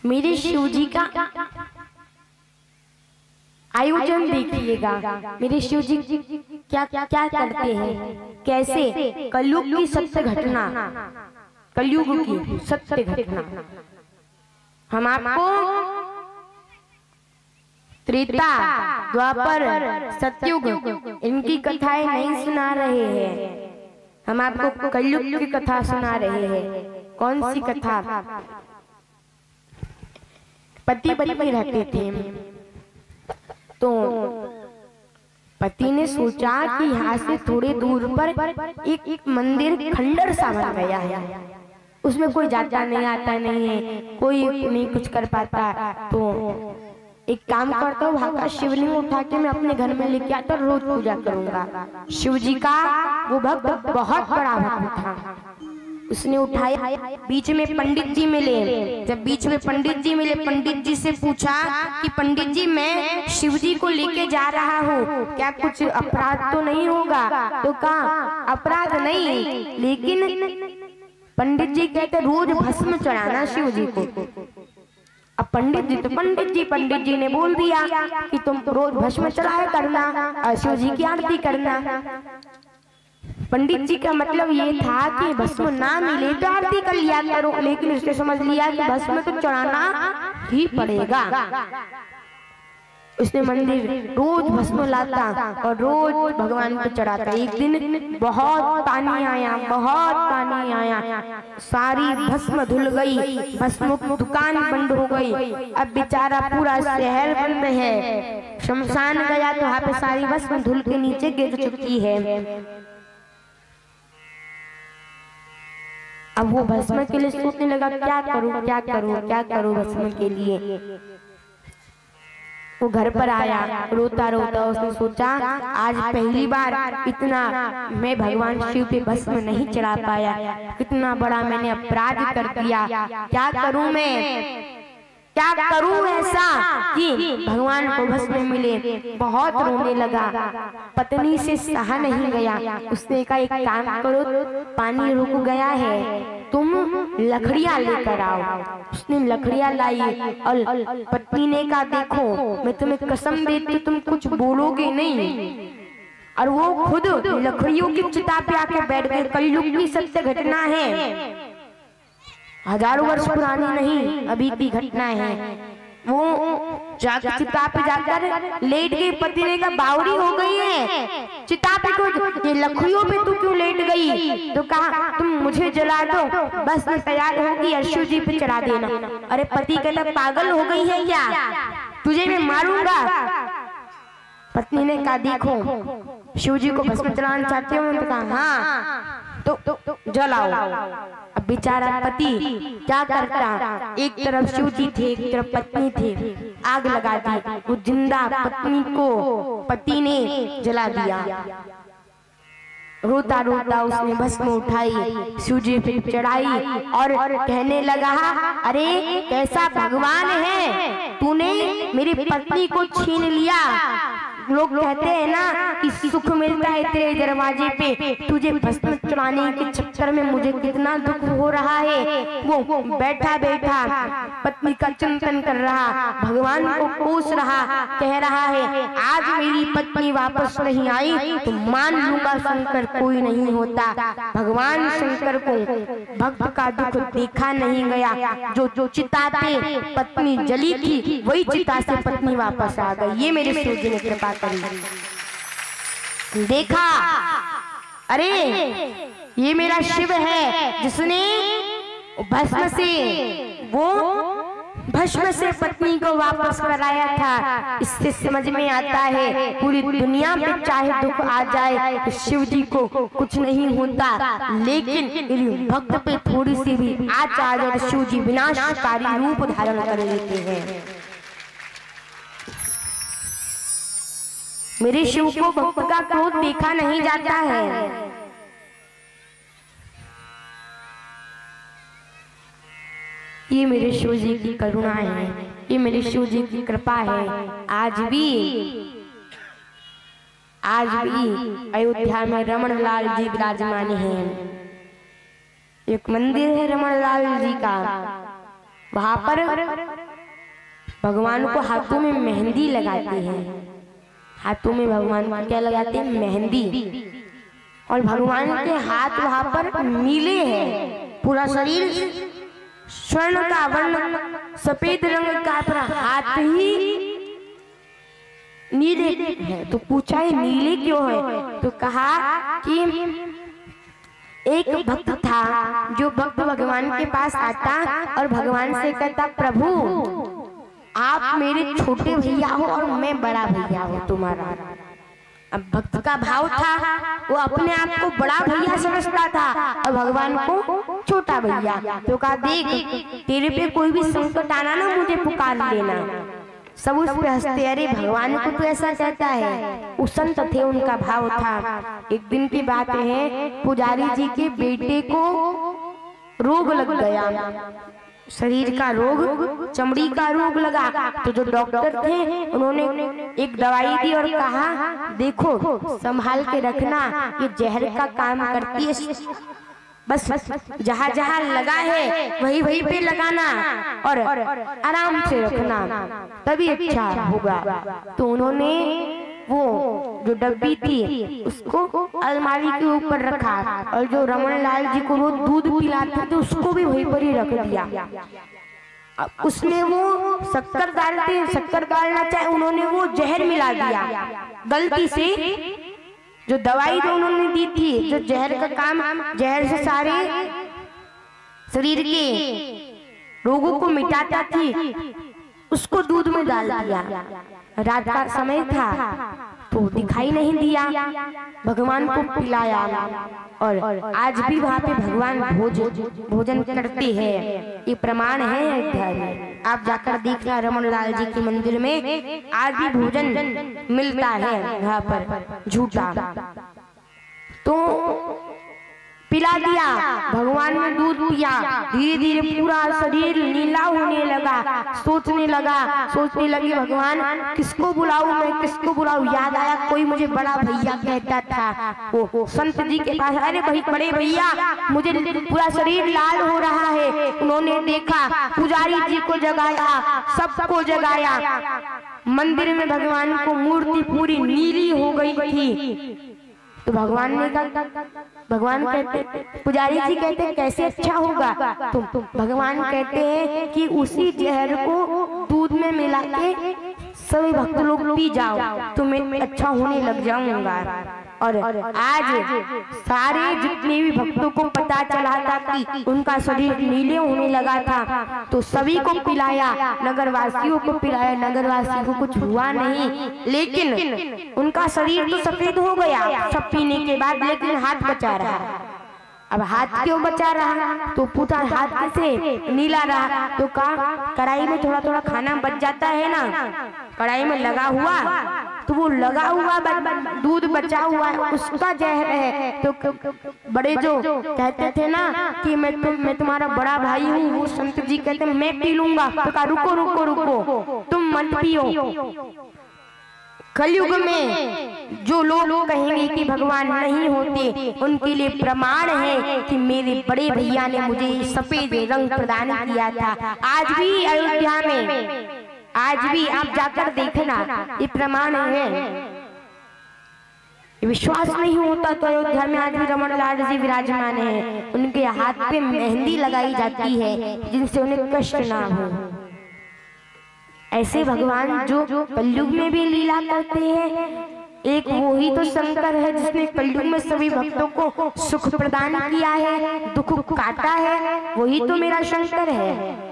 मेरे शिव जी का आयोजन देखिएगा। मेरे शिव जी क्या क्या क्या करते हैं, कैसे कलयुग की सत्य घटना, कलयुग की सत्य घटना हम आपको त्रेता द्वापर सतयुग इनकी कथाएं नहीं सुना रहे हैं, हम आपको कलयुग की कथा सुना रहे हैं। कौन सी कथा? पति पत्नी रहते थे, तो पति ने सोचा कि यहाँ से थोड़े दूर पर एक मंदिर खंडर सा बन गया है, उसमें कोई जाता नहीं आता नहीं है, कोई नहीं कुछ कर पाता, तो एक काम करता हूँ वहां का शिवलिंग उठा के मैं अपने घर में लेके आता और रोज पूजा करूंगा। शिव जी का वो भक्त बहुत बड़ा भक्त था, उसने उठाया, बीच में पंडित जी मिले। जब बीच में पंडित जी मिले, पंडित जी से पूछा कि पंडित जी मैं शिव जी को लेके जा रहा हूँ, क्या कुछ अपराध तो नहीं होगा? तो कहा अपराध नहीं, लेकिन पंडित जी कहते रोज भस्म चढ़ाना शिव जी को। अब पंडित जी ने बोल दिया कि तुम रोज भस्म चढ़ाया करना और शिव जी की आरती करना। पंडित जी का मतलब ये था कि भस्म ना मिले तो आरती कर लिया करो, लेकिन उसने समझ लिया कि भस्म तो चढ़ाना ही पड़ेगा। उसने मंदिर रोज भस्म लाता और रोज भगवान को चढ़ाता। एक दिन बहुत पानी आया, सारी भस्म धुल गई, भस्म की दुकान बंद हो गई। अब बेचारा पूरा शहर बंद है, शमशान गया तो वहाँ पे सारी भस्म धुल के नीचे गिर चुकी है। अब वो भस्म के लिए सोचने लगा क्या करूं भस्म के लिए। वो घर पर आया, रोता रोता उसने सोचा आज पहली बार इतना मैं भगवान शिव पे भस्म नहीं चढ़ा पाया, कितना बड़ा मैंने अपराध कर दिया, क्या करूं मैं, क्या करूं ऐसा कि भगवान को भस्म मिले। बहुत रोने लगा, पत्नी से सहा नहीं गया। उसने कहा एक काम करो, पानी रुक गया है, तुम लकड़ियां लेकर आओ। उसने लकड़ियां लाई और पत्नी ने कहा देखो मैं तुम्हें कसम देती तुम कुछ बोलोगे नहीं। और वो खुद लकड़ियों की चिता पे आके बैठ गए। कलयुग की सत्य घटना है, हजारों वर्ष पुरानी नहीं, अभी की घटना है। वो चिता पे जाकर लेट गई। पति ने कहा बावरी हो गई है, चिता पे को ये लकड़ियों पे तू क्यों लेट गई? तो कहा तुम मुझे जला दो, बस मैं तैयार होगी और शिव जी पे चढ़ा देना। अरे पति कहता पागल हो गई है क्या, तुझे मैं मारूंगा। पत्नी ने कहा देखो शिव जी को भस्म चढ़ाना चाहते हो? तो कहा हाँ, तो जलाओ। अब बेचारा पति क्या करता, एक तरफ शिव जी थे, एक तरफ पत्नी थे, आग लगा दी। वो जिंदा पत्नी को पति ने जला दिया। रोता रोता उसने भस्म उठाई, शिव जी पे चढ़ाई और कहने लगा अरे कैसा भगवान है, तूने मेरी पत्नी को छीन लिया। लोग कहते हैं ना कि सुख मिलता है तेरे दरवाजे पे, तुझे भस्म चढ़ाने के चक्कर में मुझे कितना दुख हो रहा है। वो बैठा बैठा पत्नी का चिंतन कर रहा, भगवान को कोस रहा, कह रहा है आज मेरी पत्नी वापस नहीं आई तो मान लूंगा शंकर कोई नहीं होता। भगवान शंकर को भक्त का दुख देखा नहीं गया। जो चिता पे पत्नी जली थी वही चिता से पत्नी वापस आ गई। ये मेरे शिव जी ने कृपा करी। देखा अरे ये मेरा शिव है जिसने भस्म से पत्नी को वापस कराया था। इससे समझ में आता है पूरी दुनिया में चाहे दुख आ जाए तो शिव जी को कुछ नहीं होता, लेकिन भक्त पे थोड़ी सी भी आँच आ जाए तो शिव जी विनाशकारी रूप धारण कर लेते हैं। मेरे शिव को भक्त का क्रोध देखा नहीं जाता है। ये मेरे शिव जी की करुणा है, ये मेरे शिव जी की कृपा है। आज भी अयोध्या में रमन लाल जी विराजमान हैं। एक मंदिर है रमन लाल जी का, वहां पर भगवान को हाथों में मेहंदी लगाते हैं, हाथों में भगवान को क्या लगाते हैं, मेहंदी। और भगवान के हाथ वहां पर नीले हैं, पूरा शरीर स्वर्ण का वर्ण सफेद रंग का, पूरा हाथ ही नीले है। तो पूछा है नीले क्यों है, तो कहा कि एक भक्त था जो भक्त भगवान के पास आता और भगवान से कहता, प्रभु आप मेरे छोटे भैया हो और मैं बड़ा भैया हूँ तुम्हारा। अब भक्त का भाव था, वो अपने आप को बड़ा भैया समझता था और भगवान को छोटा भैया। तो कहा, देख तेरे पे कोई भी संकट आना ना, मुझे पुकार लेना। सब उस पे हंसते, अरे भगवान को तो ऐसा कहता है। उस संत थे, उनका भाव था। एक दिन की बात है, पुजारी जी के बेटे को रोग लग गया, शरीर का रोग, चमड़ी का रोग लगा। तो जो डॉक्टर थे उन्होंने एक दवाई दी और कहा, देखो संभाल के रखना, ये जहर का काम करती है, बस जहाँ जहाँ लगा है वही वही पे लगाना और आराम से रखना, तभी अच्छा होगा। तो उन्होंने वो जो डब्बी थी उसको अलमारी के ऊपर रखा और जो रमन लाल जी को रोज दूध पिलाते थे उसको भी वहीं पर ही रख दिया। उसने वो शक्कर डालते, शक्कर डालना चाहे, उन्होंने वो जहर मिला दिया गलती से। जो दवाई जो उन्होंने दी थी, जो जहर का काम, जहर से सारे शरीर के रोगों को मिटाता थी, उसको दूध में डाल दिया। रात का समय था तो दिखाई नहीं दिया, भगवान को पिलाया। और आज भी वहाँ पे भगवान भोजन करते हैं, ये प्रमाण है अयोध्या में। आप जाकर देखना रमन लाल जी के मंदिर में आज भी भोजन मिलता है वहाँ पर झूठा। तो पिला दिया, भगवान ने दूध पिया, धीरे धीरे पूरा शरीर नीला होने लगा। सोचने लगे भगवान किसको बुलाऊं मैं, किसको बुलाऊं। याद आया कोई मुझे बड़ा भैया कहता था, वो संत जी के पास, अरे भाई बड़े भैया मुझे पूरा शरीर लाल हो रहा है। उन्होंने देखा, पुजारी जी को जगाया, सबको जगाया। मंदिर में भगवान को मूर्ति पूरी नीली हो गई थी। तो भगवान ने कहा, भगवान कहते, पुजारी जी कहते कैसे अच्छा होगा, तो भगवान कहते हैं कि उसी जहर को दूध में मिला के सभी भक्त लोग पी जाओ तो मैं अच्छा होने लग जाऊंगा। और आज सारे जितने भी भक्तों को पता चला था कि उनका शरीर नीले होने लगा था, तो सभी को पिलाया, नगरवासियों को पिलाया। नगरवासियों को कुछ हुआ नहीं, लेकिन उनका शरीर तो सफेद हो गया सब पीने के बाद, लेकिन हाथ बचा रहा। अब हाथ क्यों बचा रहा, तो पूछा हाथ से नीला रहा। तो कहा कढ़ाई में थोड़ा थोड़ा खाना बच जाता है ना, कढ़ाई में लगा हुआ, तो वो लगा हुआ दूध बचा हुआ है, उसका जहर है। तो बड़े जो कहते थे ना कि मैं तुम्हारा बड़ा भाई हूँ, वो संत जी कहते मैं पी लूंगा। तो कहा रुको रुको रुको, तुम मत पियो। कलयुग में जो लोग कहेंगे कि भगवान नहीं होते, उनके लिए प्रमाण है कि मेरे बड़े भैया ने मुझे सफेद रंग प्रदान किया था। आज भी अयोध्या में, आज भी आप जाकर देखना, ये प्रमाण है। विश्वास नहीं होता तो अयोध्या में आज भी रमन लाल जी विराजमान है। उनके हाथ पे मेहंदी लगाई जाती है जिनसे उन्हें कष्ट ना हो। ऐसे भगवान जो कलयुग में भी लीला करते हैं, एक वो ही तो शंकर है जिसने कलयुग में सभी भक्तों को सुख प्रदान किया है, दुख काटा है, वही तो मेरा शंकर है।